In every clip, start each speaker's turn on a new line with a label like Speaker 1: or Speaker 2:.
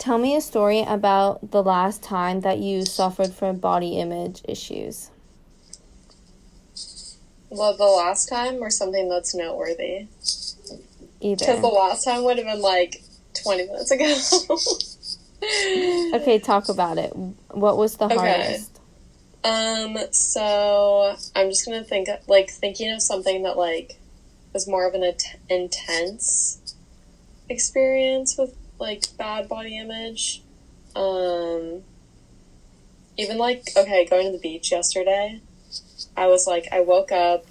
Speaker 1: Tell me a story about the last time that you suffered from body image issues.
Speaker 2: Well, the last time or something that's noteworthy?
Speaker 1: Either.
Speaker 2: Because the last time would have been like 20 minutes ago.
Speaker 1: Okay, talk about it. What was the hardest?
Speaker 2: So I'm just gonna thinking of something that like was more of an intense experience with like bad body image. Even like, okay, going to the beach yesterday, I woke up,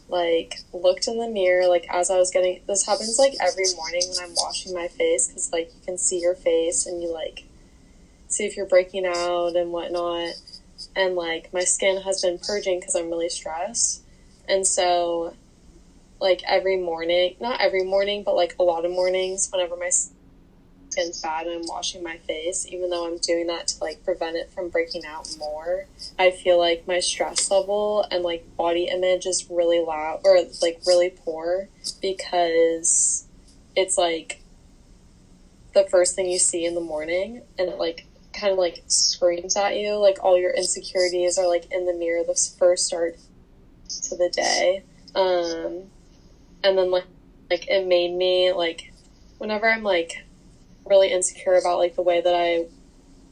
Speaker 2: like, looked in the mirror, like, as I was this happens, like, every morning when I'm washing my face, because, like, you can see your face, and you, like, see if you're breaking out and whatnot, and, like, my skin has been purging because I'm really stressed, and so, like, every morning, not every morning, but, like, a lot of mornings, whenever my skin's bad and I'm washing my face, even though I'm doing that to like prevent it from breaking out more, I feel like my stress level and like body image is really loud or like really poor because it's like the first thing you see in the morning and it like kind of like screams at you, like all your insecurities are like in the mirror the first start to the day. And then like it made me like whenever I'm like really insecure about like the way that I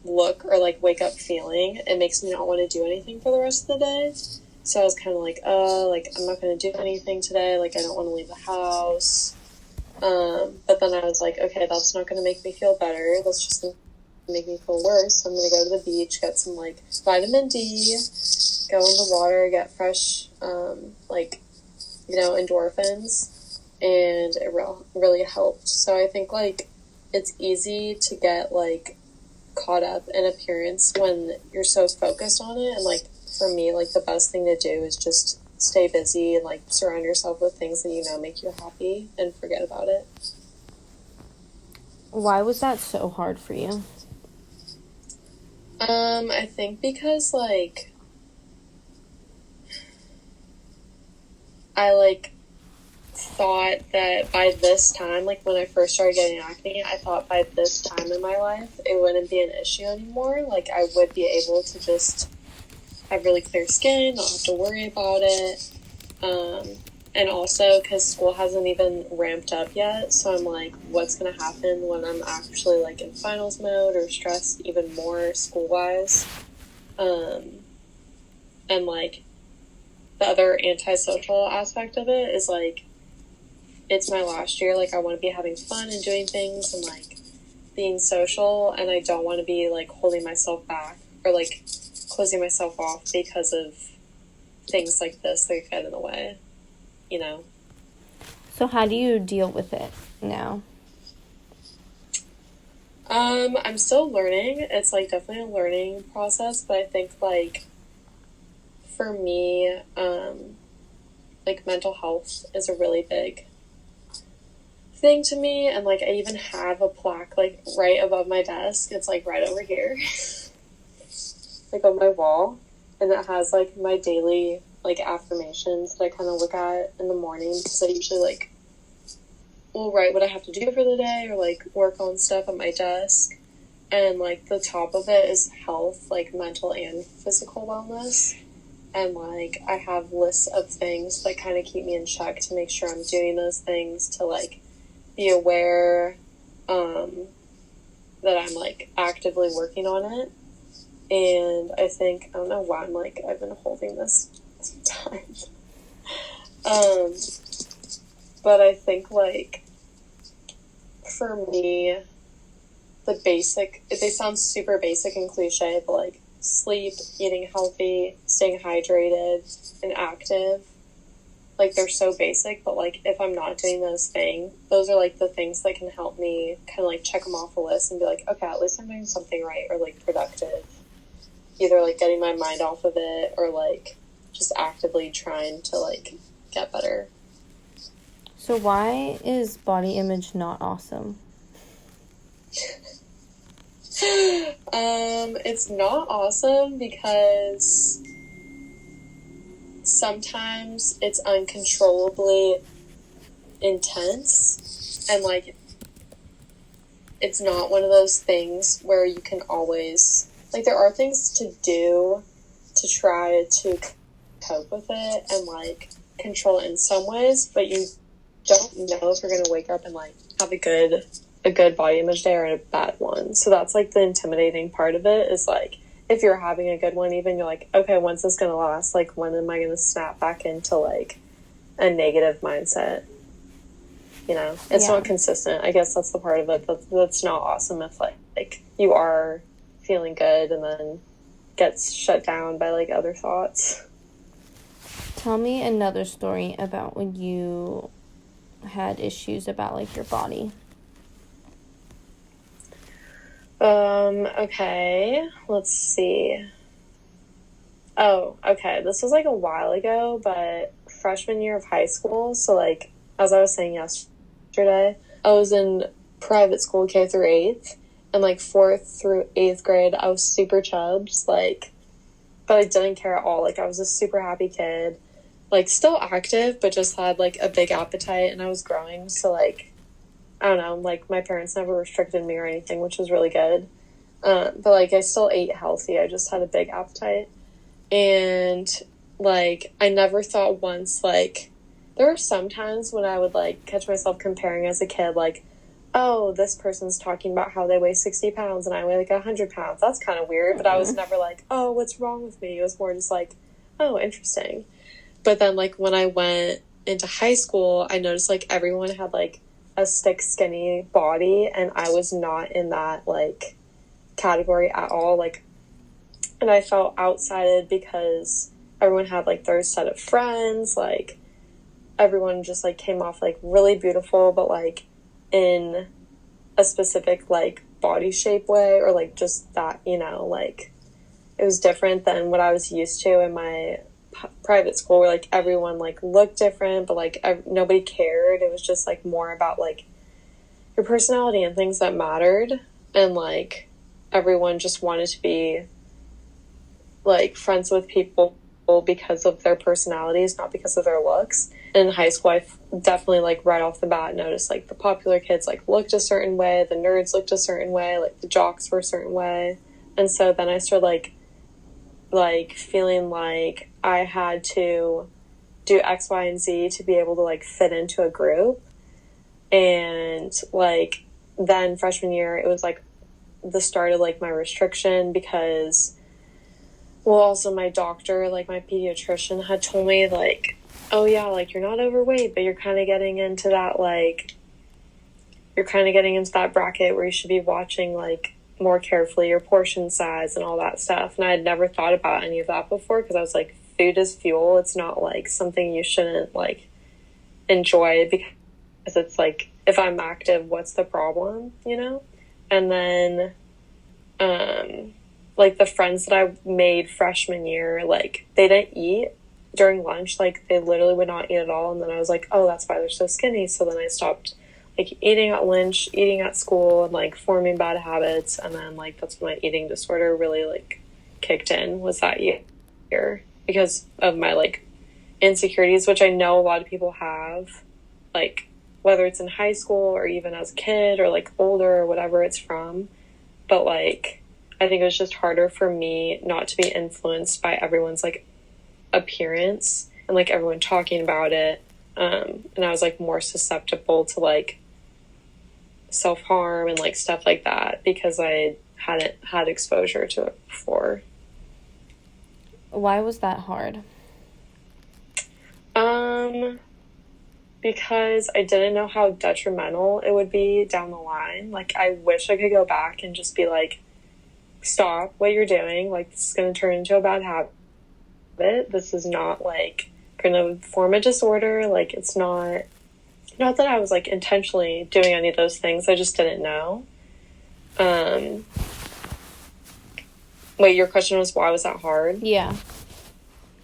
Speaker 2: look or like wake up feeling, it makes me not want to do anything for the rest of the day. So I was kind of like, I'm not going to do anything today. Like I don't want to leave the house. But then I was like, okay, that's not going to make me feel better. That's just going to make me feel worse. So I'm going to go to the beach, get some like vitamin D, go in the water, get fresh, endorphins, and it really helped. So I think like it's easy to get like caught up in appearance when you're so focused on it, and like for me like the best thing to do is just stay busy and like surround yourself with things that make you happy and forget about it.
Speaker 1: Why was that so hard for you?
Speaker 2: I think because like I like thought that by this time, like when I first started getting acne, I thought by this time in my life it wouldn't be an issue anymore. Like I would be able to just have really clear skin, not have to worry about it. And also because school hasn't even ramped up yet, so I'm like, what's going to happen when I'm actually like in finals mode or stressed even more school-wise? And like the other antisocial aspect of it is like it's my last year, like I want to be having fun and doing things and like being social, and I don't want to be like holding myself back or like closing myself off because of things like this that get in the way,
Speaker 1: So how do you deal with it now?
Speaker 2: I'm still learning. It's like definitely a learning process, but I think like for me, like mental health is a really big thing to me, and like I even have a plaque like right above my desk. It's like right over here like on my wall, and it has like my daily like affirmations that I kind of look at in the morning because I usually like will write what I have to do for the day or like work on stuff at my desk, and like the top of it is health, like mental and physical wellness. And like I have lists of things that kind of keep me in check to make sure I'm doing those things, to like be aware that I'm like actively working on it. And I think I don't know why I've been holding this time. But I think like for me they sound super basic and cliche, but like sleep, eating healthy, staying hydrated, and active, like they're so basic, but like if I'm not doing those are like the things that can help me kind of like check them off the list and be like, okay, at least I'm doing something right or like productive, either like getting my mind off of it or like just actively trying to like get better.
Speaker 1: So why is body image not awesome?
Speaker 2: It's not awesome because sometimes it's uncontrollably intense, and like it's not one of those things where you can always, like, there are things to do to try to cope with it and, like, control it in some ways, but you don't know if you're going to wake up and, like, have a good body image day or a bad one. So that's, like, the intimidating part of it is, like, if you're having a good one, even you're like, okay, when's this going to last? Like, when am I going to snap back into, like, a negative mindset? You know, it's not consistent. I guess that's the part of it that's not awesome if, like you are feeling good and then gets shut down by, like, other thoughts.
Speaker 1: Tell me another story about when you had issues about, like, your body.
Speaker 2: Okay, let's see. Oh, okay, this was, like, a while ago, but freshman year of high school, so, like, as I was saying yesterday, I was in private school K through 8th, and, like, 4th through 8th grade, I was super chubbed, like, but I didn't care at all. Like, I was a super happy kid, like, still active, but just had, like, a big appetite, and I was growing, so, like, I don't know, like, my parents never restricted me or anything, which was really good, but, like, I still ate healthy, I just had a big appetite, and, like, I never thought once, like, there were some times when I would, like, catch myself comparing as a kid, like, oh, this person's talking about how they weigh 60 pounds and I weigh, like, 100 pounds. That's kind of weird, but I was never like, oh, what's wrong with me? It was more just like, oh, interesting. But then, like, when I went into high school, I noticed, like, everyone had, like, a stick skinny body, and I was not in that, like, category at all. Like, and I felt outsited because everyone had, like, their set of friends, like, everyone just, like, came off, like, really beautiful, but, like, in a specific, like, body shape way, or, like, just that, you know, like, it was different than what I was used to in my private school, where, like, everyone, like, looked different, but, like, nobody cared. It was just, like, more about, like, your personality and things that mattered, and, like, everyone just wanted to be, like, friends with people because of their personalities, not because of their looks. And in high school, I definitely, like, right off the bat noticed, like, the popular kids, like, looked a certain way, the nerds looked a certain way, like, the jocks were a certain way. And so then I started, like feeling like I had to do X, Y, and Z to be able to, like, fit into a group. And, like, then freshman year, it was, like, the start of, like, my restriction, because, well, also my doctor, like, my pediatrician had told me, like, oh yeah, like, you're not overweight, but you're kind of getting into that, like, you're kind of getting into that bracket where you should be watching, like, more carefully your portion size and all that stuff. And I had never thought about any of that before, because I was like, food is fuel. It's not, like, something you shouldn't, like, enjoy, because it's like, if I'm active, what's the problem, you know? And then, like, the friends that I made freshman year, like, they didn't eat during lunch. Like, they literally would not eat at all. And then I was like, oh, that's why they're so skinny. So then I stopped, like, eating at lunch, eating at school, and, like, forming bad habits. And then, like, that's when my eating disorder really, like, kicked in, was that year, because of my, like, insecurities, which I know a lot of people have, like, whether it's in high school or even as a kid or, like, older or whatever it's from. But, like, I think it was just harder for me not to be influenced by everyone's, like, appearance and, like, everyone talking about it. And I was, like, more susceptible to, like, self-harm and, like, stuff like that, because I hadn't had exposure to it before.
Speaker 1: Why was that hard?
Speaker 2: Because I didn't know how detrimental it would be down the line. Like, I wish I could go back and just be like, stop what you're doing. Like, this is going to turn into a bad habit. This is not, like, going to form a disorder. Like, it's not that I was, like, intentionally doing any of those things. I just didn't know. Wait, your question was, why was that hard?
Speaker 1: Yeah.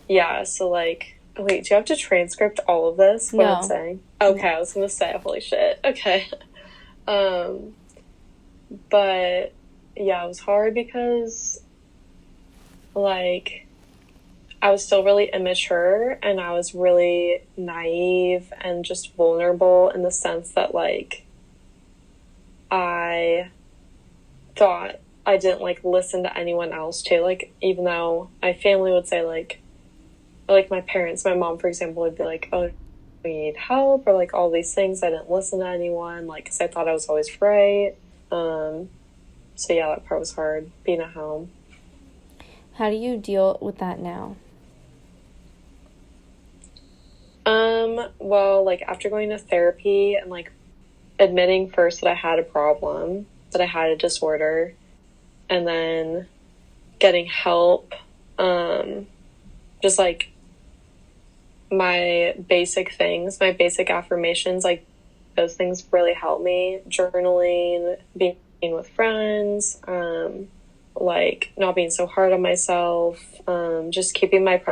Speaker 2: Yeah, so, like, wait, do you have to transcript all of this? What I'm
Speaker 1: No.
Speaker 2: saying? Okay, I was gonna say, holy shit. Okay. But, yeah, it was hard because, like, I was still really immature, and I was really naive and just vulnerable, in the sense that, like, I thought I didn't like listen to anyone else too. Like, even though my family would say like my parents, my mom, for example, would be like, oh, we need help, or like all these things. I didn't listen to anyone, like, because I thought I was always right. So yeah, that part was hard, being at home.
Speaker 1: How do you deal with that now?
Speaker 2: Well, like, after going to therapy and like admitting first that I had a problem, that I had a disorder, and then getting help, just like my basic things, my basic affirmations, like those things really help me. Journaling, being with friends, like not being so hard on myself, just keeping my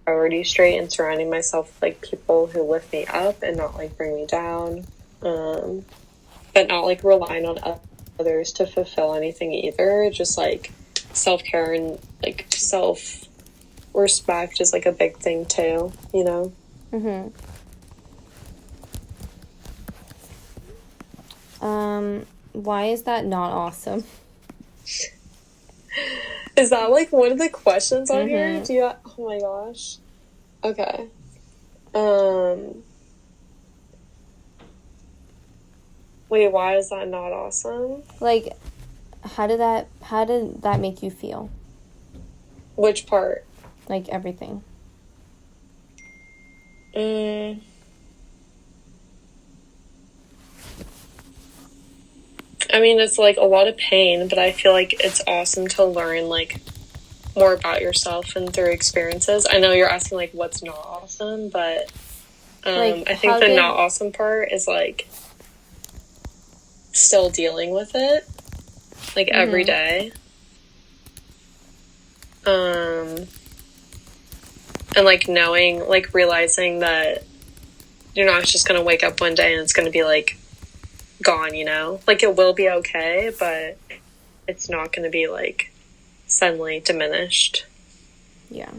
Speaker 2: priorities straight and surrounding myself with like people who lift me up and not like bring me down, but not like relying on others to fulfill anything either. Just like self-care and like self-respect is like a big thing too, you know?
Speaker 1: Mm-hmm. Why is that not awesome?
Speaker 2: Is that like one of the questions on here?
Speaker 1: Mm-hmm.
Speaker 2: Do you? Oh my gosh. Okay. Wait, why is that not awesome?
Speaker 1: Like, how did that make you feel?
Speaker 2: Which part?
Speaker 1: Like, everything.
Speaker 2: I mean, it's like a lot of pain, but I feel like it's awesome to learn like more about yourself and through experiences. I know you're asking like what's not awesome, but
Speaker 1: Like,
Speaker 2: I think the not awesome part is like still dealing with it like every day. And like knowing, like realizing that you're not just gonna wake up one day and it's gonna be like gone, you know? Like it will be okay, but it's not gonna be like suddenly diminished.
Speaker 1: Yeah.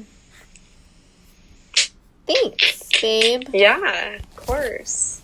Speaker 1: Thanks, babe.
Speaker 2: Yeah, of course.